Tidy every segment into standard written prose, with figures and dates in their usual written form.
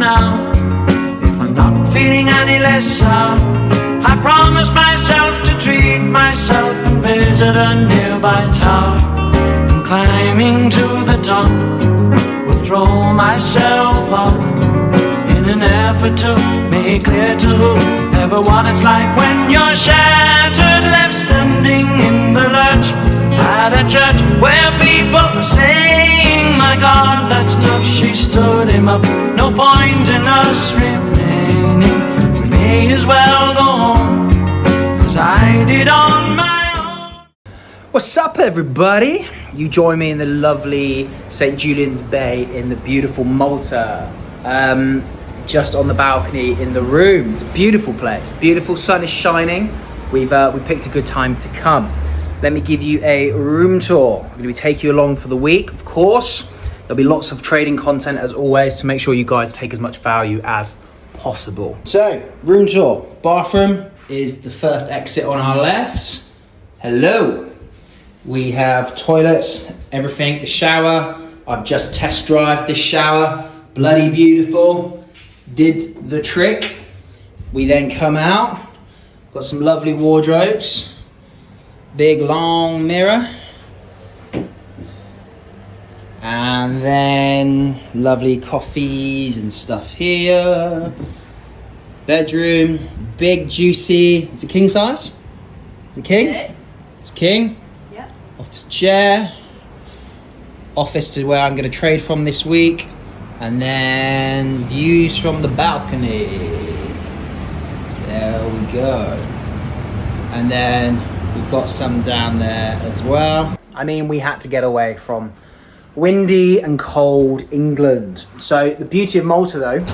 now. If I'm not feeling any less sour, I promise myself to treat myself and visit a nearby tower. And climbing to the top, will throw myself off in an effort to make clear to whoever what it's like when you're shattered, left standing in the lurch at a church where people are saying, my God, that stuff, she stood him up. No point in us remaining, we may as well go home, 'cause I did on my own. What's up, everybody? You join me in the lovely St. Julian's Bay in the beautiful Malta. Just on the balcony in the room. It's a beautiful place. Beautiful, sun is shining. We picked a good time to come. Let me give you a room tour. I'm going to take you along for the week, of course. There'll be lots of trading content as always to make sure you guys take as much value as possible. So, room tour. Bathroom is the first exit on our left. Hello. We have toilets, everything, the shower. I've just test drive this shower. Bloody beautiful. Did the trick. We then come out. Got some lovely wardrobes. Big long mirror. And then lovely coffees and stuff here. Bedroom, big juicy. Is it king size? Is it king? Yes. It's king. Yeah. Office chair. Office to where I'm going to trade from this week. And then views from the balcony. There we go. And then we've got some down there as well. I mean, we had to get away from windy and cold England. So the beauty of Malta though,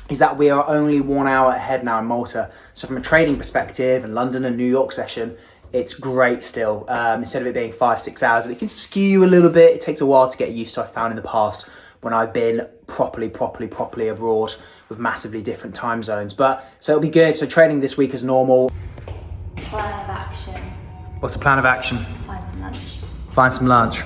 is that we are only 1 hour ahead now in Malta. So from a trading perspective and London and New York session, it's great still. Instead of it being 5-6 hours, it can skew a little bit. It takes a while to get used to, I found in the past, when I've been properly abroad with massively different time zones. But so it'll be good. So trading this week as normal. Plan of action. What's the plan of action? Find some lunch. Find some lunch.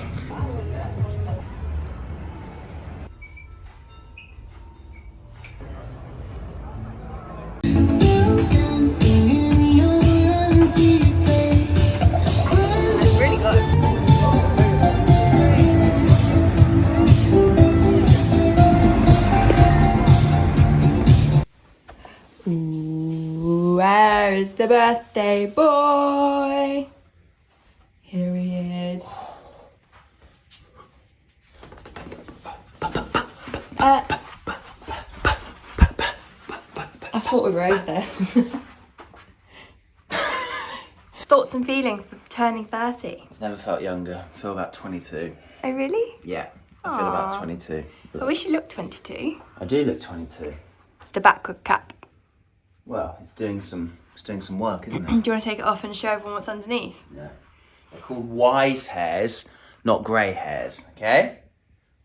Where's the birthday boy? Here he is. I thought we were over there. Thoughts and feelings for turning 30? I've never felt younger. I feel about 22. Oh really? Yeah, I feel about 22. I wish you looked 22. I do look 22. It's the backward cap. Well, it's doing some work, isn't it? Do you want to take it off and show everyone what's underneath? Yeah. They're called wise hairs, not grey hairs, okay?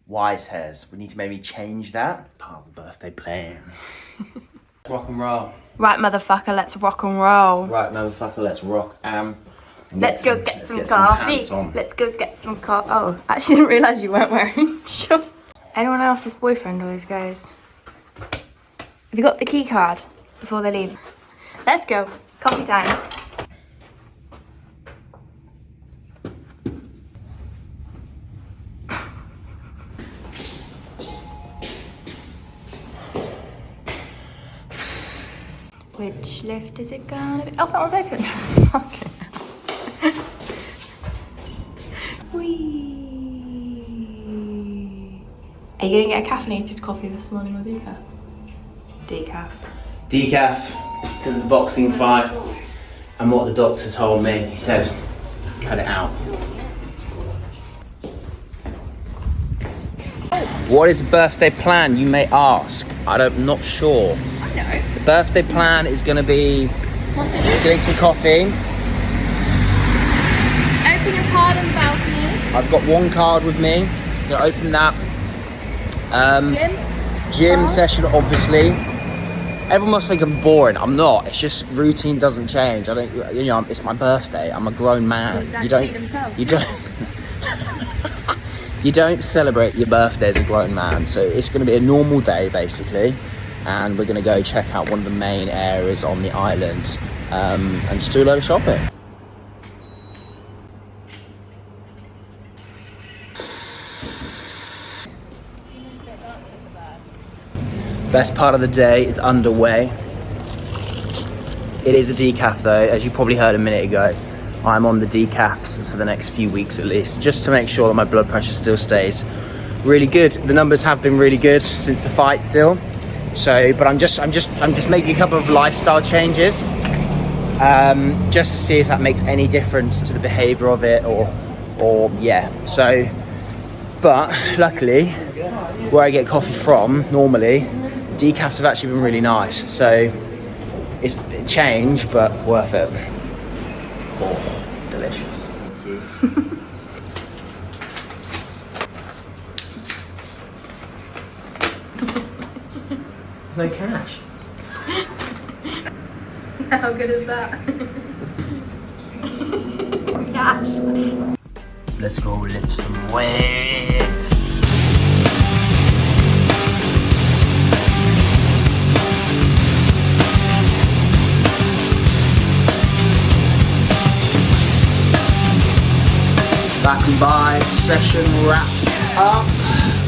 Wise hairs. We need to maybe change that. Part of the birthday plan. Rock and roll. Right, motherfucker, let's rock and roll. Right, motherfucker, let's rock. Let's go get some coffee. Let's go get some coffee. Oh, I actually didn't realise you weren't wearing shorts. Anyone else's boyfriend always goes, have you got the key card before they leave? Let's go. Coffee time. Which lift is it gonna be? Oh, that one's open. Okay. Whee! Are you gonna get a caffeinated coffee this morning or decaf? Decaf. Decaf, because of the boxing fight and what the doctor told me. He said, cut it out. What is the birthday plan, you may ask? I'm not sure. I know. The birthday plan is going to be getting some coffee. Open your card on the balcony. I've got one card with me. I'm going to open that. Gym session, obviously. Everyone must think I'm boring. I'm not. It's just routine doesn't change. I don't. You know, it's my birthday. I'm a grown man. You don't. you don't celebrate your birthday as a grown man, so it's going to be a normal day basically, and we're going to go check out one of the main areas on the island and just do a load of shopping. Best part of the day is underway. It is a decaf though, as you probably heard a minute ago. I'm on the decafs for the next few weeks at least, just to make sure that my blood pressure still stays really good. The numbers have been really good since the fight still. So, but I'm just making a couple of lifestyle changes, just to see if that makes any difference to the behaviour of it, or yeah. So, but luckily, where I get coffee from normally, decafs have actually been really nice. So it's a change, but worth it. Oh, delicious. There's no cash. How good is that? Cash. Let's go lift some weights. Back and by, session wrapped up.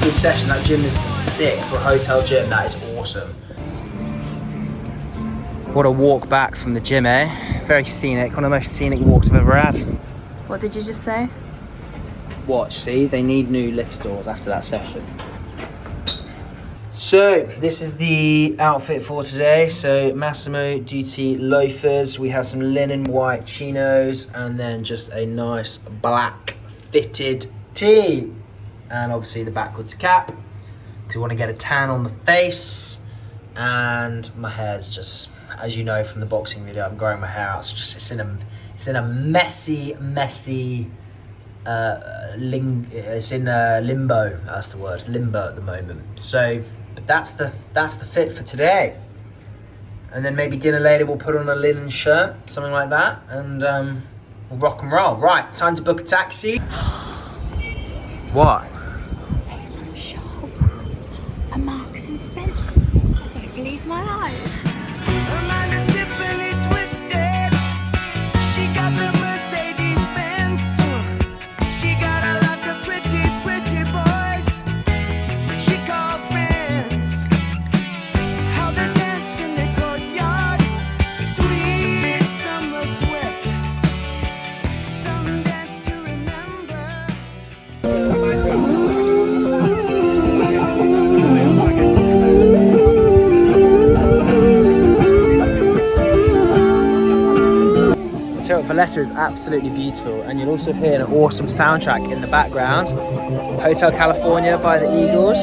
Good session, that gym is sick. For a hotel gym, that is awesome. What a walk back from the gym, eh? Very scenic, one of the most scenic walks I've ever had. What did you just say? Watch, see, they need new lift doors after that session. So, this is the outfit for today. So, Massimo Dutti loafers. We have some linen white chinos, and then just a nice black fitted tee. And obviously the backwards cap, because we want to get a tan on the face. And my hair's just, as you know from the boxing video, I'm growing my hair out. So just it's in a messy it's in limbo. That's the word, limbo at the moment. So, but that's the fit for today. And then maybe dinner later we'll put on a linen shirt, something like that, and we'll rock and roll. Right, time to book a taxi. What? Shop. A Marks and Spencer's. I don't believe my eyes. Valletta is absolutely beautiful, and you'll also hear an awesome soundtrack in the background. Hotel California by the Eagles.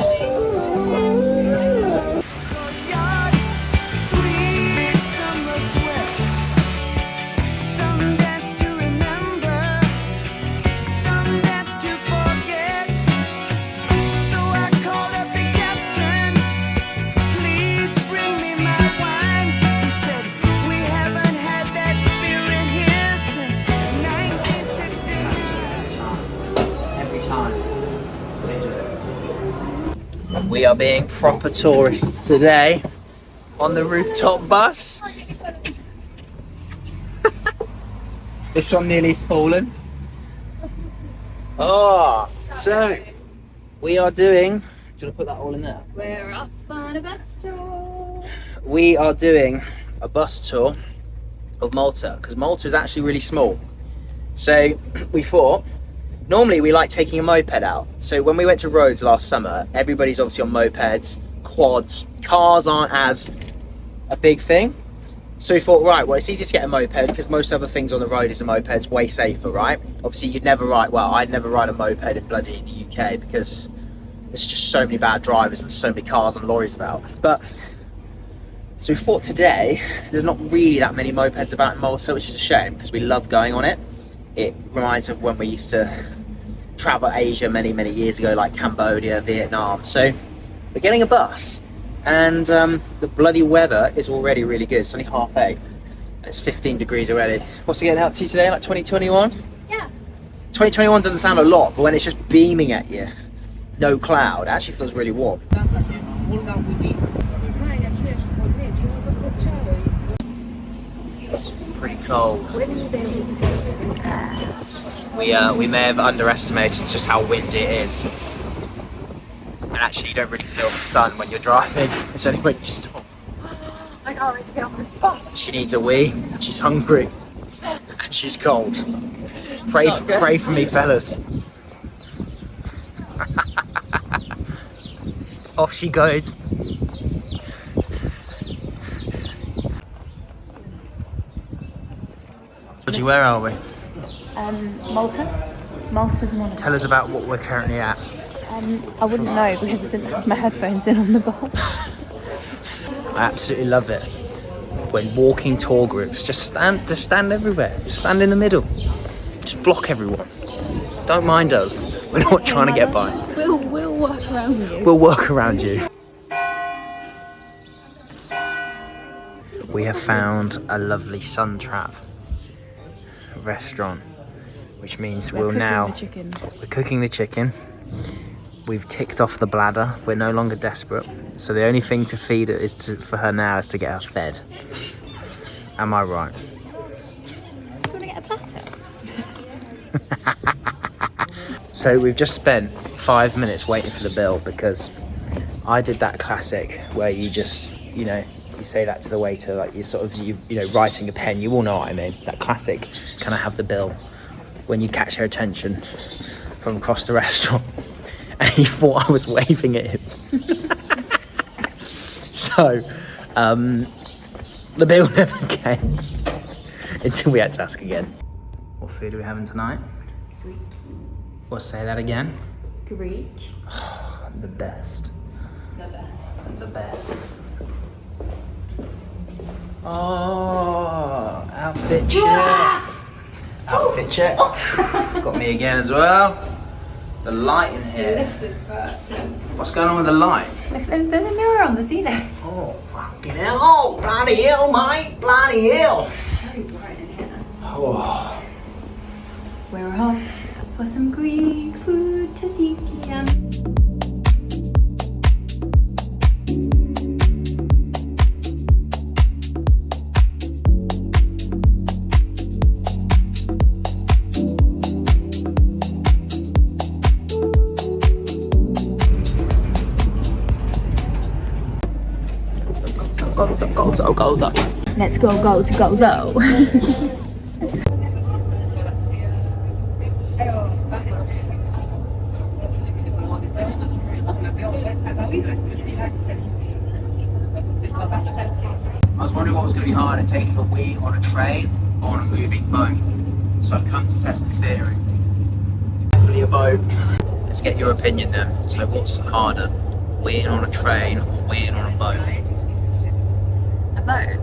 We are being proper tourists today on the rooftop bus. This one nearly fallen. Oh, so we are doing. Do you want to put that all in there? We're off on a bus tour. We are doing a bus tour of Malta, because Malta is actually really small. So we thought, normally we like taking a moped out. So when we went to Rhodes last summer, everybody's obviously on mopeds, quads. Cars aren't as a big thing. So we thought, right, well, it's easy to get a moped because most other things on the road is a moped. It's way safer, right? Obviously, I'd never ride a moped in bloody the UK because there's just so many bad drivers and so many cars and lorries about. But so we thought today, there's not really that many mopeds about in Malta, which is a shame because we love going on it. It reminds us of when we used to travel Asia many, many years ago, like Cambodia, Vietnam. So we're getting a bus, and the bloody weather is already really good. It's only 8:30, and it's 15 degrees already. What's it getting out to today, like 2021? Yeah. 2021 doesn't sound a lot, but when it's just beaming at you, no cloud. It actually feels really warm. It's pretty cold. We may have underestimated just how windy it is. And actually you don't really feel the sun when you're driving. It's only when you stop. I can't wait to get on this bus. She needs a wee, she's hungry, and she's cold. Pray for me, fellas. Off she goes. Where are we? Malta. Malta's Monaco. Tell us about what we're currently at. I wouldn't know because I didn't have my headphones in on the bus. I absolutely love it. When walking tour groups, just stand everywhere. Just stand in the middle. Just block everyone. Don't mind us. We're not trying to get by. We'll work around you. We'll work around you. We have found a lovely sun trap restaurant, which means we're cooking the chicken. We've ticked off the bladder. We're no longer desperate. So the only thing to feed it for her now is to get her fed. Am I right? Do you want to get a platter? So we've just spent 5 minutes waiting for the bill because I did that classic where you just, you say that to the waiter, like you're sort of, writing a pen. You all know what I mean. That classic, can I have the bill? When you catch her attention from across the restaurant. And he thought I was waving at him. So, the bill never came until we had to ask again. What food are we having tonight? Greek. Well, say that again. Greek. Oh, the best. The best. The best. Oh, outfit check. Outfit check. Got me again as well. The light in here. What's going on with the light? There's a mirror on the ceiling. Oh, fucking hell. Oh, bloody hell, mate. Bloody hell. Very bright in here. Oh. We're off for some Greek food to seek again. Gozo. Let's go to Gozo. I was wondering what was going to be harder, taking a wee on a train or on a moving boat. So I've come to test the theory. Definitely a boat. Let's get your opinion then. So what's harder, weeing on a train or weeing on a boat? A boat?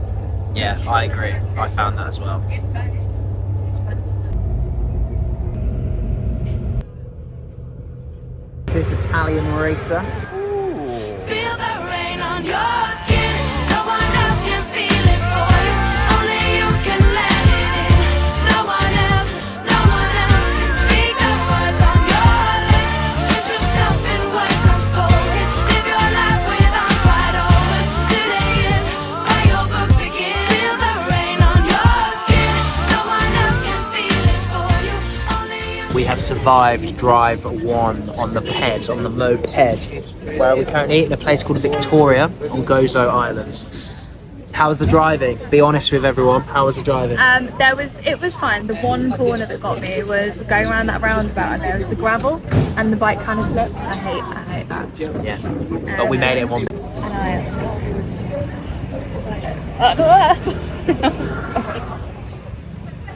Yeah, I agree. I found that as well. This Italian racer. Feel the rain on your skin. No one else can feel it for you. Only you can let it in. No one else can speak the words on your lips. Treat yourself in words unspoken. Live your life with arms wide open. Today is where your book begins. Feel the rain on your skin. No one else can feel it for you. Only you. We have survived drive 1 on the Moped, where are we currently? In a place called Victoria on Gozo Island. How was the driving? Be honest with everyone. How was the driving? It was fine. The one corner that got me was going around that roundabout, and there was the gravel, and the bike kind of slipped. And I hate that. Yeah, but we made it in one.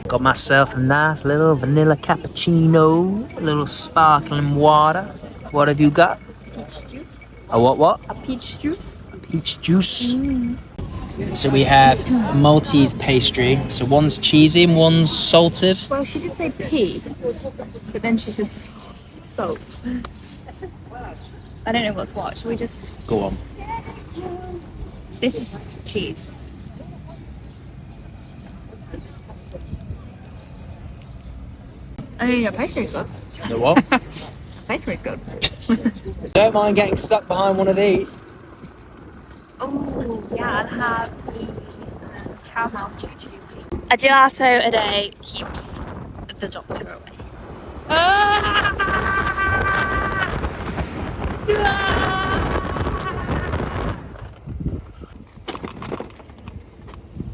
Got myself a nice little vanilla cappuccino, a little sparkling water. What have you got? Peach juice. A what? A peach juice. Peach juice. So we have Maltese pastry. So one's cheesy and one's salted. Well, she did say pea, but then she said salt. I don't know what's what. Should we just... Go on. This is cheese. I mean, your pastry's good. The what? Tastes good. Don't mind getting stuck behind one of these. Oh, yeah, I'll have the caramel choo-choo. A gelato a day keeps the doctor away.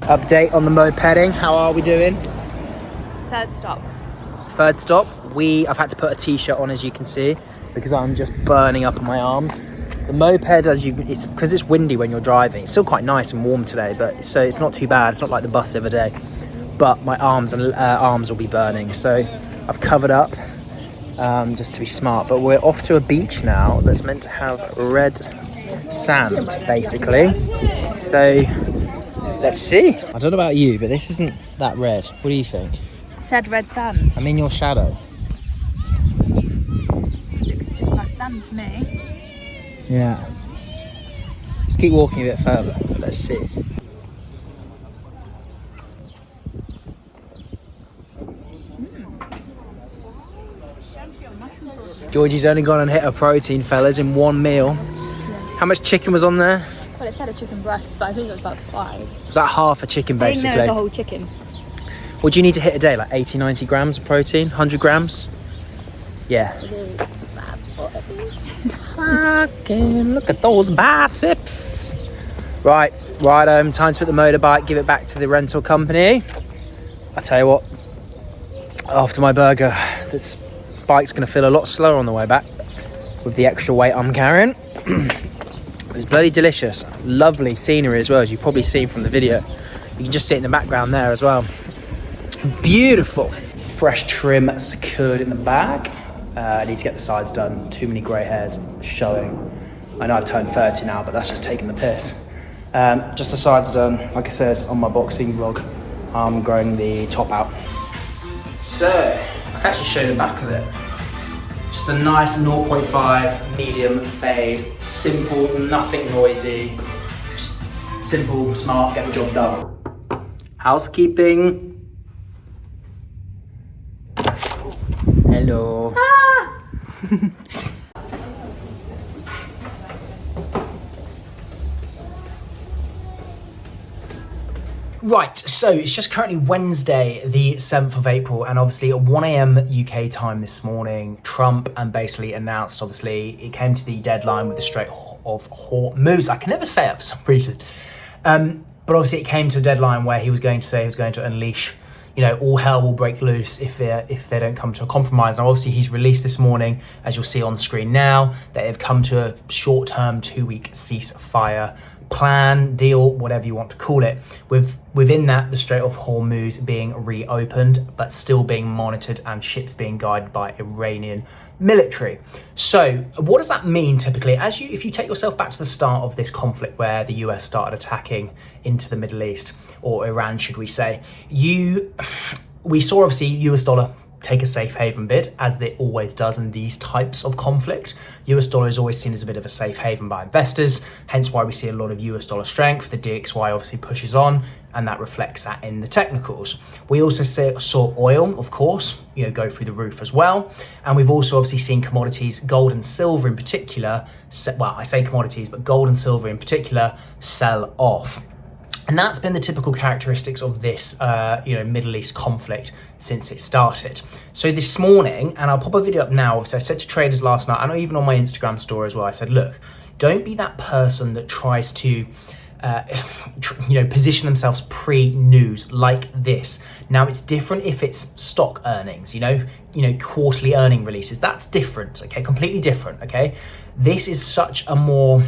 Update on the mopeding. How are we doing? Third stop. Third stop. I've had to put a t-shirt on, as you can see, because I'm just burning up on my arms. The moped, it's because it's windy when you're driving. It's still quite nice and warm today, but so it's not too bad. It's not like the bus the other day. But my arms will be burning, so I've covered up just to be smart. But we're off to a beach now that's meant to have red sand, basically. So let's see. I don't know about you, but this isn't that red. What do you think? Said red sand. I'm in your shadow. Looks just like sand to me. Yeah. Let's keep walking a bit further. Let's see. Georgie's only gone and hit a protein, fellas, in one meal. How much chicken was on there? Well, it said a chicken breast, but I think it was about 5. It was like half a chicken, basically. I didn't know it was a whole chicken. What do you need to hit a day? Like 80, 90 grams of protein? 100 grams? Yeah. Fucking look at those biceps. Right, time to put the motorbike, give it back to the rental company. I tell you what, after my burger, this bike's going to feel a lot slower on the way back with the extra weight I'm carrying. It was bloody delicious. Lovely scenery as well, as you've probably seen from the video. You can just see it in the background there as well. Beautiful. Fresh trim secured in the bag. I need to get the sides done. Too many grey hairs showing. I know I've turned 30 now, but that's just taking the piss. Just the sides done. Like I said on my boxing vlog, I'm growing the top out. So, I can actually show the back of it. Just a nice 0.5 medium fade. Simple, nothing noisy. Just simple, smart, get the job done. Housekeeping. Hello. Right, so it's just currently Wednesday, the 7th of April, and obviously at 1 a.m. UK time this morning, Trump basically announced, obviously, it came to the deadline with the Strait of Hormuz. I can never say it for some reason. But obviously it came to a deadline where he was going to say he was going to unleash, you know, all hell will break loose if they don't come to a compromise. Now, obviously, he's released this morning, as you'll see on screen now, that they've come to a short-term 2-week ceasefire plan, deal, whatever you want to call it. Within that, the Strait of Hormuz being reopened, but still being monitored and ships being guided by Iranian military. So what does that mean typically? If you take yourself back to the start of this conflict where the US started attacking into the Middle East, or Iran, should we say, we saw obviously US dollar take a safe haven bid, as it always does in these types of conflicts. US dollar is always seen as a bit of a safe haven by investors, hence why we see a lot of US dollar strength. The DXY obviously pushes on, and that reflects that in the technicals. We also saw oil, of course, go through the roof as well. And we've also obviously seen commodities, gold and silver in particular, well, I say commodities, but gold and silver in particular, sell off. And that's been the typical characteristics of this, Middle East conflict since it started. So this morning, and I'll pop a video up now, obviously I said to traders last night, I know even on my Instagram story as well, I said, look, don't be that person that tries to, position themselves pre-news like this. Now it's different if it's stock earnings, quarterly earning releases. That's different, okay, completely different, okay? This is such a more,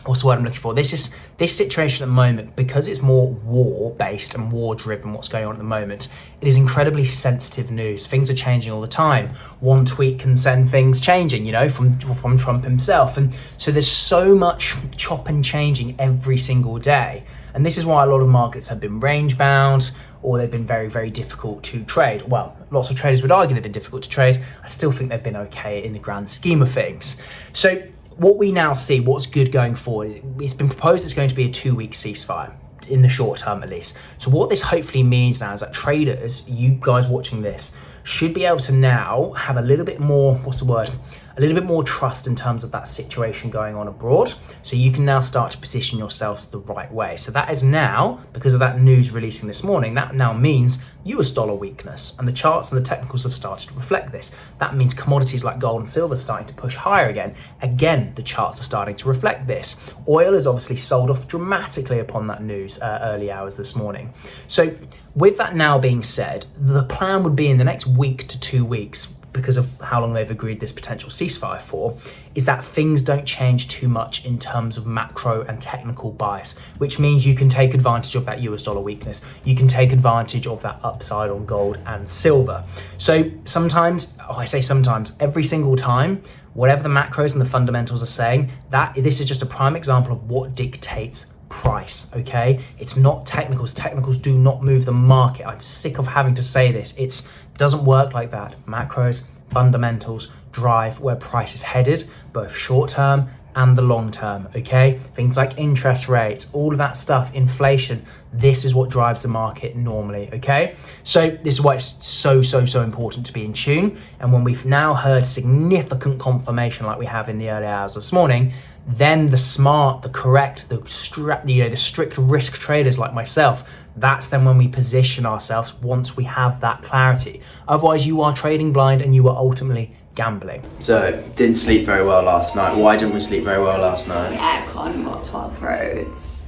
what's the word I'm looking for? This situation at the moment, because it's more war-based and war-driven, what's going on at the moment, it is incredibly sensitive news. Things are changing all the time. One tweet can send things changing, from Trump himself. And so there's so much chop and changing every single day. And this is why a lot of markets have been range-bound, or they've been very, very difficult to trade. Well, lots of traders would argue they've been difficult to trade. I still think they've been okay in the grand scheme of things. So what we now see, what's good going forward, it's been proposed it's going to be a 2-week ceasefire, in the short term at least. So what this hopefully means now is that traders, you guys watching this, should be able to now have a little bit more, what's the word? A little bit more trust in terms of that situation going on abroad. So you can now start to position yourselves the right way. So that is now, because of that news releasing this morning, that now means US dollar weakness, and the charts and the technicals have started to reflect this. That means commodities like gold and silver starting to push higher again. Again, the charts are starting to reflect this. Oil is obviously sold off dramatically upon that news early hours this morning. So with that now being said, the plan would be in the next week to 2 weeks, because of how long they've agreed this potential ceasefire for, is that things don't change too much in terms of macro and technical bias, which means you can take advantage of that US dollar weakness. You can take advantage of that upside on gold and silver. So sometimes, I say sometimes, every single time, whatever the macros and the fundamentals are saying, that this is just a prime example of what dictates price, okay? It's not technicals. Technicals do not move the market. I'm sick of having to say this. It doesn't work like that. Macros, fundamentals drive where price is headed, both short term and the long term, okay? Things like interest rates, all of that stuff, inflation, this is what drives the market normally, okay? So this is why it's so important to be in tune. And when we've now heard significant confirmation like we have in the early hours of this morning, then the smart, the correct, the strict risk traders like myself, that's then when we position ourselves once we have that clarity. Otherwise, you are trading blind and you are ultimately gambling. So, didn't sleep very well last night. Why didn't we sleep very well last night? The aircon got 12 roads.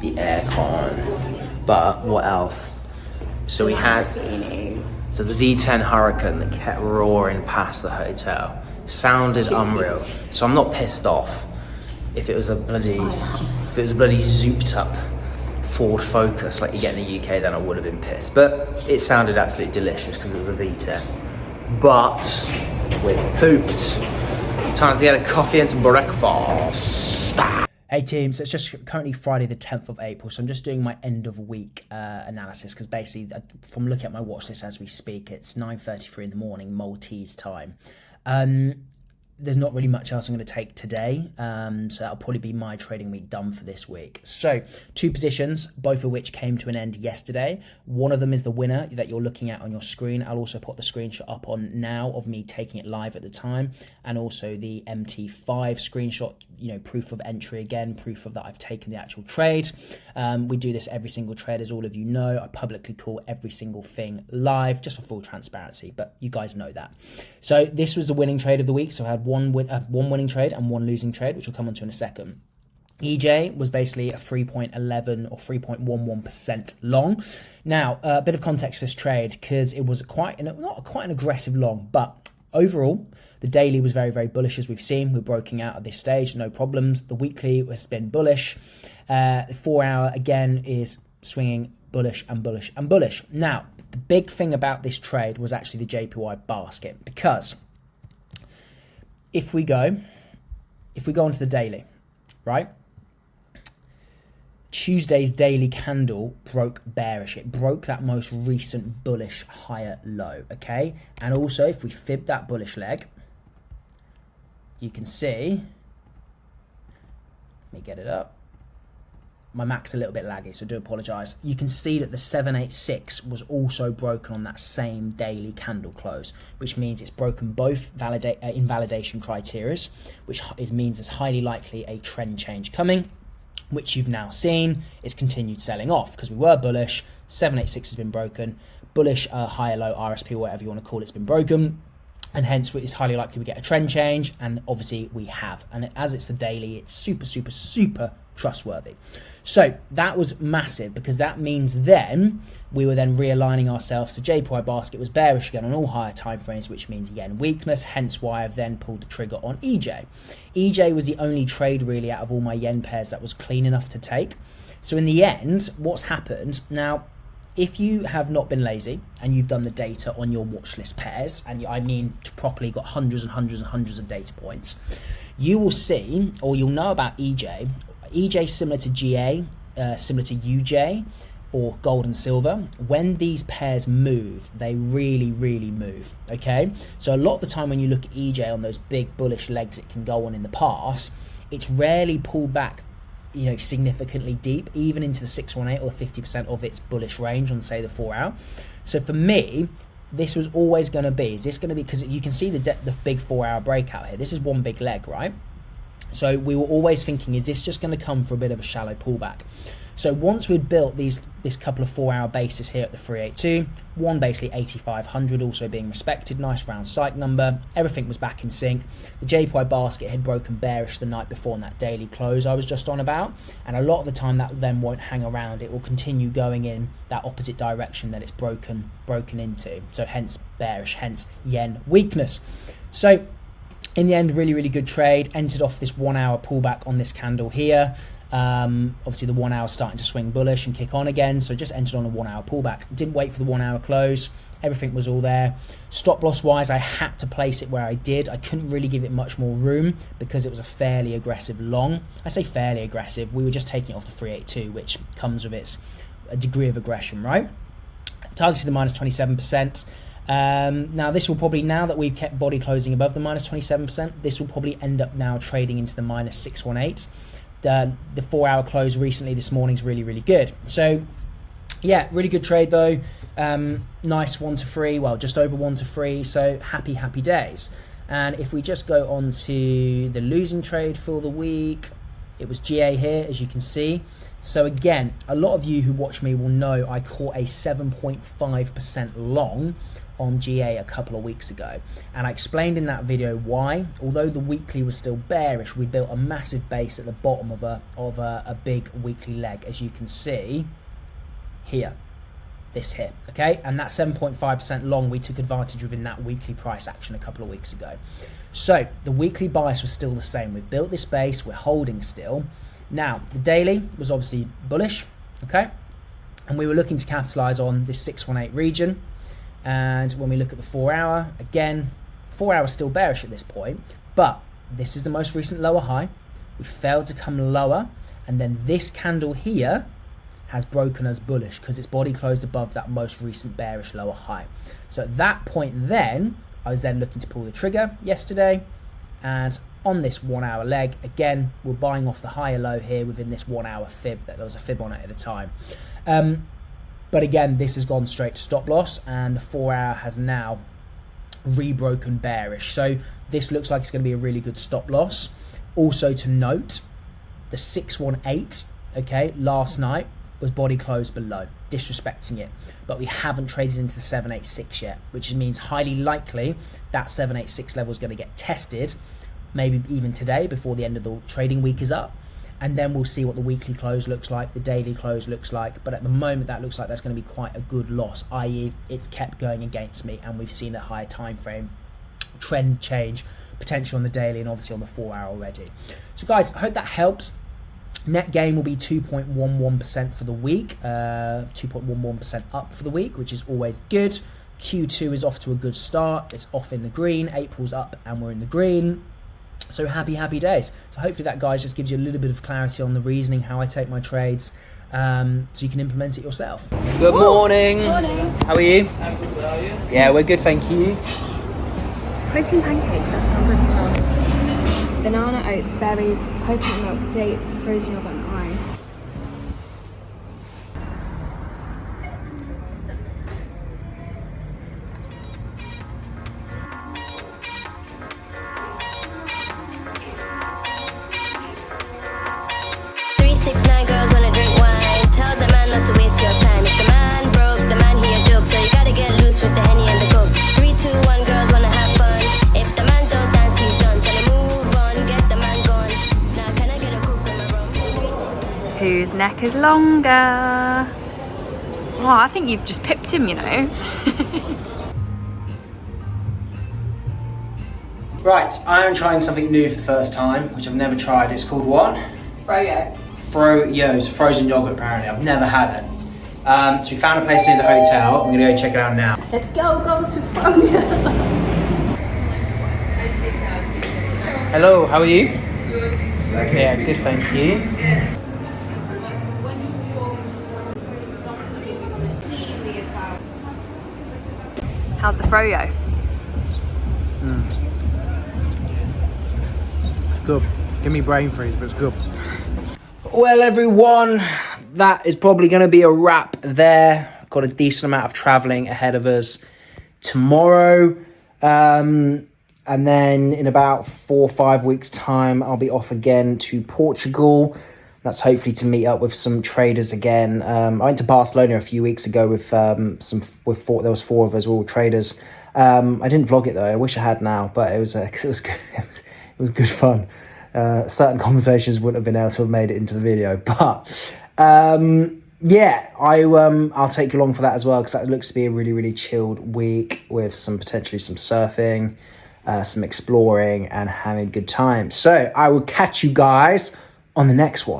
The aircon. But what else? So we had, so there's a V10 Hurricane that kept roaring past the hotel. Sounded unreal. So I'm not pissed off. If it was a bloody zooped up Ford Focus like you get in the UK, then I would have been pissed. But it sounded absolutely delicious because it was a V10. But we're pooped. Time to get a coffee and some breakfast. Hey team, so it's just currently Friday the 10th of April, so I'm just doing my end of week analysis, because basically from looking at my watch list as we speak, it's 9:33 in the morning Maltese time. There's not really much else I'm going to take today, so that'll probably be my trading week done for this week. So 2 positions, both of which came to an end yesterday. One of them is the winner that you're looking at on your screen. I'll also put the screenshot up on now of me taking it live at the time, and also the MT5 screenshot, proof of entry again, proof of that I've taken the actual trade. We do this every single trade, as all of you know. I publicly call every single thing live, just for full transparency, but you guys know that. So this was the winning trade of the week, so I had one winning trade and one losing trade, which we'll come on to in a second. EJ was basically a 3.11 or 3.11% long. Now, a bit of context for this trade, because it was not quite an aggressive long, but overall, the daily was very, very bullish, as we've seen. We're broken out at this stage, no problems. The weekly has been bullish. The 4 hour, again, is swinging bullish and bullish and bullish. Now, the big thing about this trade was actually the JPY basket, because if we go onto the daily, right? Tuesday's daily candle broke bearish. It broke that most recent bullish higher low, okay? And also, if we fib that bullish leg, you can see, let me get it up. My Mac's a little bit laggy, so I do apologise. You can see that the 786 was also broken on that same daily candle close, which means it's broken both invalidation criteria, which means there's highly likely a trend change coming, which you've now seen. It's continued selling off because we were bullish. 786 has been broken. Bullish higher low RSP, whatever you want to call it's been broken. And hence it's highly likely we get a trend change, and obviously we have. And as it's the daily, it's super, super, super trustworthy. So that was massive, because that means then we were then realigning ourselves. The JPY basket was bearish again on all higher time frames, which means yen weakness, hence why I've then pulled the trigger on EJ. EJ was the only trade really out of all my yen pairs that was clean enough to take. So in the end, what's happened now, if you have not been lazy and you've done the data on your watch list pairs, and I mean properly got hundreds and hundreds and hundreds of data points, you will see, or you'll know about EJ. EJ similar to GA, similar to UJ or gold and silver. When these pairs move, they really, really move, okay? So a lot of the time when you look at EJ on those big bullish legs it can go on in the past, it's rarely pulled back significantly deep, even into the 618 or the 50% of its bullish range on, say, the 4 hour. So for me, this was always going to be, is this going to be, because you can see the big 4 hour breakout here. This is one big leg, right? So we were always thinking, is this just going to come for a bit of a shallow pullback? So once we'd built this couple of 4 hour bases here at the 382, one basically 8,500 also being respected, nice round psych number, everything was back in sync. The JPY basket had broken bearish the night before in that daily close I was just on about, and a lot of the time that then won't hang around, it will continue going in that opposite direction that it's broken into, so hence bearish, hence yen weakness. So in the end, really good trade. Entered off this 1 hour pullback on this candle here. Obviously the 1 hour starting to swing bullish and kick on again, so just entered on a 1 hour pullback. Didn't wait for the 1 hour close, everything was all there. Stop loss wise, I had to place it where I did. I couldn't really give it much more room because it was a fairly aggressive long. I say fairly aggressive, we were just taking it off the 382, which comes with its a degree of aggression, right? Targeted the minus 27%. Now this will probably, now that we've kept body closing above the minus 27%, this will probably end up now trading into the minus 618. The 4 hour close recently this morning's really good. So yeah, really good trade though. Nice 1 to 3, well, just over 1 to 3, so happy days. And if we just go on to the losing trade for the week, it was GA here, as you can see. So again, a lot of you who watch me will know I caught a 7.5% long on GA a couple of weeks ago, and I explained in that video why. Although the weekly was still bearish, we built a massive base at the bottom of a big weekly leg, as you can see here, this here, okay? And that 7.5% long, we took advantage within that weekly price action a couple of weeks ago. So the weekly bias was still the same. We've built this base, we're holding still. Now the daily was obviously bullish, okay? And we were looking to capitalize on this 618 region. And when we look at the 4 hour, again, 4 hours still bearish at this point, but this is the most recent lower high. We failed to come lower, and then this candle here has broken us bullish because its body closed above that most recent bearish lower high. So at that point then, I was then looking to pull the trigger yesterday, and on this 1 hour leg, again, we're buying off the higher low here within this 1 hour fib, that there was a fib on it at the time. But again, this has gone straight to stop loss, and the 4 hour has now rebroken bearish. So this looks like it's going to be a really good stop loss. Also to note, the 618, okay, last night was body closed below, disrespecting it. But we haven't traded into the 786 yet, which means highly likely that 786 level is going to get tested, maybe even today before the end of the trading week is up. And then we'll see what the weekly close looks like, the daily close looks like. But at the moment, that looks like that's going to be quite a good loss, i.e. it's kept going against me, and we've seen a higher time frame trend change, potential on the daily and obviously on the 4 hour already. So guys, I hope that helps. Net gain will be 2.11% for the week, 2.11% up for the week, which is always good. Q2 is off to a good start. It's off in the green. April's up and we're in the green. So happy days. So hopefully that, guys, just gives you a little bit of clarity on the reasoning, how I take my trades, so you can implement it yourself. Good morning. Morning. How are you? I'm good, how are you? Yeah, we're good, thank you. Protein pancakes, that sounds pretty well. Banana, oats, berries, coconut milk, dates, frozen yogurt and ice. Whose neck is longer? Oh, I think you've just pipped him, you know. Right, I am trying something new for the first time, which I've never tried. It's called what? Froyo. Froyo, it's frozen yogurt apparently. I've never had it. So we found a place near the hotel. I'm gonna go check it out now. Let's go to Froyo. Hello, how are you? Good. Yeah, good, thank you. Yes. How's the Froyo? Good. Give me brain freeze, but it's good. Well, everyone, that is probably going to be a wrap there. Got a decent amount of travelling ahead of us. tomorrow. And then in about 4 or 5 weeks' time, I'll be off again to Portugal. That's hopefully to meet up with some traders again. I went to Barcelona a few weeks ago with there was 4 of us, all traders. I didn't vlog it though. I wish I had now, but it was good. It was good fun. Certain conversations wouldn't have been able to have made it into the video, but yeah, I'll take you along for that as well, because that looks to be a really, really chilled week with potentially some surfing, some exploring, and having a good time. So I will catch you guys on the next one.